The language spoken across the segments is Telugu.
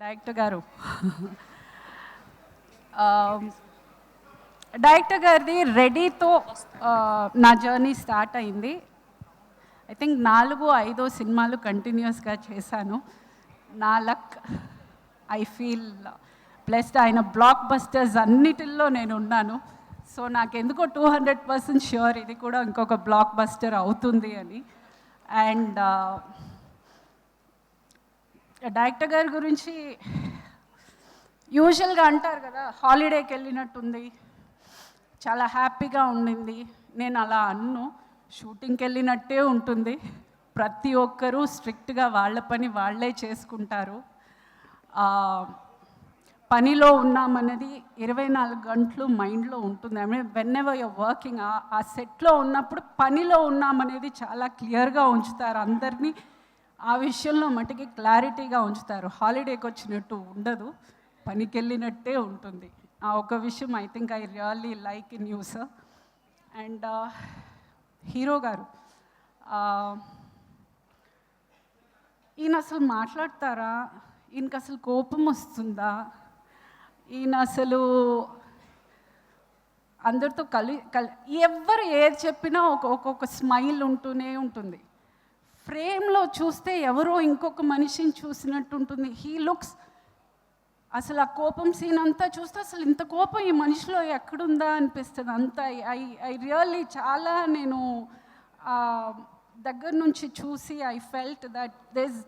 డైరెక్టర్ గారు డైరెక్టర్ గారిది రెడీతో నా జర్నీ స్టార్ట్ అయింది. ఐ థింక్ 4-5 సినిమాలు కంటిన్యూస్గా చేశాను. నా లక్, ఐ ఫీల్ ప్లస్ ఆయన బ్లాక్ బస్టర్స్ అన్నిటిల్లో నేను ఉన్నాను. సో నాకెందుకో 200% ష్యూర్ ఇది కూడా ఇంకొక బ్లాక్ బస్టర్ అవుతుంది అని. అండ్ డైరెక్టర్ గారి గురించి యూజువల్గా అంటారు కదా, హాలిడేకి వెళ్ళినట్టుంది, చాలా హ్యాపీగా ఉండింది. నేను అలా అన్ను, షూటింగ్కి వెళ్ళినట్టే ఉంటుంది. ప్రతి ఒక్కరూ స్ట్రిక్ట్గా వాళ్ళ పని వాళ్ళే చేసుకుంటారు. పనిలో ఉన్నామన్నది 24 గంటలు మైండ్లో ఉంటుంది. I mean whenever you're working, ఆ సెట్లో ఉన్నప్పుడు పనిలో ఉన్నామనేది చాలా క్లియర్గా ఉంచుతారు అందరినీ. ఆ విషయంలో మటుకి క్లారిటీగా ఉంచుతారు. హాలిడేకి వచ్చినట్టు ఉండదు, పనికి వెళ్ళినట్టే ఉంటుంది. ఆ ఒక విషయం I think I really like in you sir. And hero గారు, ఈయన అసలు మాట్లాడతారా? ఈయనకి అసలు కోపం వస్తుందా? ఈయన అసలు అందరితో ఎవరు ఏది చెప్పినా ఒక్కొక్క స్మైల్ ఉంటూనే ఉంటుంది. ఫ్రేమ్లో చూస్తే ఎవరో ఇంకొక మనిషిని చూసినట్టు ఉంటుంది. హీ లుక్స్, అసలు ఆ కోపం సీన్ అంతా చూస్తే అసలు ఇంత కోపం ఈ మనిషిలో ఎక్కడుందా అనిపిస్తుంది. అంతా ఐ రియల్లీ చాలా నేను దగ్గర నుంచి చూసి I felt that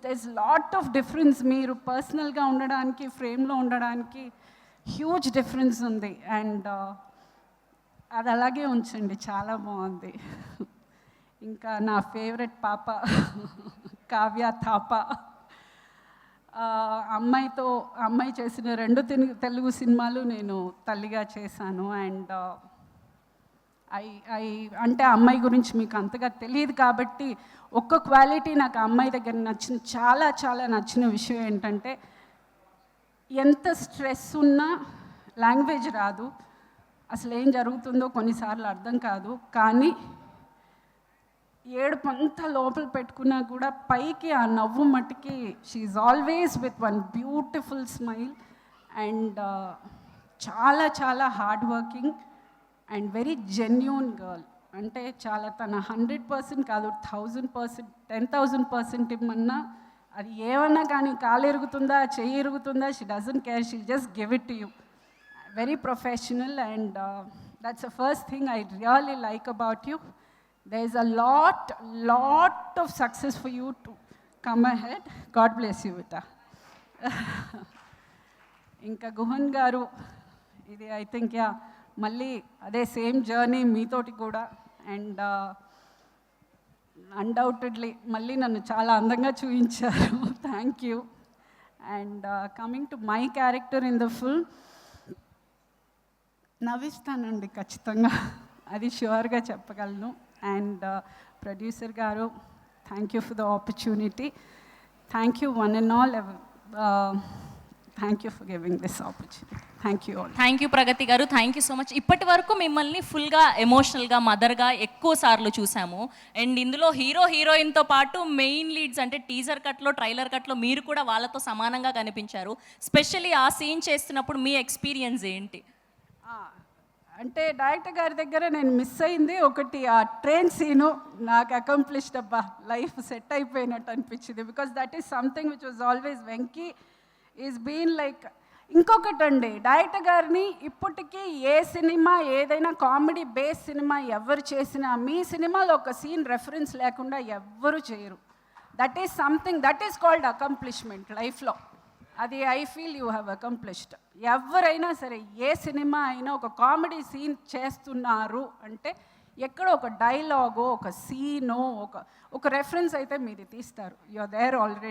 there's lot of difference. మీరు పర్సనల్గా ఉండడానికి, ఫ్రేమ్లో ఉండడానికి హ్యూజ్ డిఫరెన్స్ ఉంది. అండ్ అది అలాగే ఉంచండి, చాలా బాగుంది. ఇంకా నా ఫేవరెట్ పాప కావ్య థాప, అమ్మాయి చేసిన 2 తెలుగు సినిమాలు నేను తల్లిగా చేశాను. అండ్ అంటే అమ్మాయి గురించి మీకు అంతగా తెలియదు కాబట్టి ఒక్క క్వాలిటీ నాకు అమ్మాయి దగ్గర నచ్చిన, చాలా నచ్చిన విషయం ఏంటంటే, ఎంత స్ట్రెస్ ఉన్నా లాంగ్వేజ్ రాదు, అసలు ఏం జరుగుతుందో కొన్నిసార్లు అర్థం కాదు, కానీ ఏడుపంతా లోపల పెట్టుకున్నా కూడా పైకి ఆ నవ్వు మట్టికి she always with one beautiful smile. And చాలా hard working and very genuine girl. అంటే చాలా తన 100% కాదు, 1000%, 10,000% ఇమ్మన్నా అది ఏమన్నా కానీ కాలు ఎరుగుతుందా, చెయ్యి ఎరుగుతుందా, she doesn't care, she just give it to you. Very professional. And that's the first thing I really like about you. There is a lot of success for you to come ahead. God bless you, Vita. ఇంకా గుహన్ గారు, ఇది ఐ థింక్ మళ్ళీ అదే సేమ్ జర్నీ మీతోటి కూడా. అండ్ అన్డౌటెడ్లీ మళ్ళీ నన్ను చాలా అందంగా చూపించారు. Thank you. And coming to my character in the film, నవ్విస్తానండి ఖచ్చితంగా, అది ష్యూర్గా చెప్పగలను. అండ్ ప్రొడ్యూసర్ గారు, thank you for the opportunity. Thank you one and all. Thank you for giving this opportunity. Thank you all. Thank you Pragathi గారు, థ్యాంక్ యూ సో మచ్. ఇప్పటి వరకు మిమ్మల్ని ఫుల్గా ఎమోషనల్గా, మదర్గా ఎక్కువ సార్లు చూసాము. అండ్ ఇందులో హీరోయిన్తో పాటు మెయిన్ లీడ్స్ అంటే టీజర్ కట్లో, ట్రైలర్ కట్లో మీరు కూడా వాళ్ళతో సమానంగా కనిపించారు. స్పెషల్లీ ఆ సీన్ చేస్తున్నప్పుడు మీ ఎక్స్పీరియన్స్ ఏంటి? అంటే డైరెక్టర్ గారి దగ్గర నేను మిస్ అయింది ఒకటి, ఆ ట్రైన్ సీను నాకు అకంప్లిష్డ్ అబ్బా, లైఫ్ సెట్ అయిపోయినట్టు అనిపించింది. Because that is something which was always Venky is been like. ఇంకొకటండి, డైరెక్టర్ గారిని ఇప్పటికీ ఏ సినిమా, ఏదైనా కామెడీ బేస్ సినిమా ఎవరు చేసినా మీ సినిమాలో ఒక సీన్ రెఫరెన్స్ లేకుండా ఎవ్వరు చేయరు. That is something, that is called accomplishment లైఫ్లో. అది I feel you have accomplished. ఎవరైనా సరే, ఏ సినిమా అయినా ఒక కామెడీ సీన్ చేస్తున్నారు అంటే ఎక్కడో ఒక డైలాగో, ఒక సీనో, ఒక రెఫరెన్స్ అయితే మీది తీస్తారు. You are there already.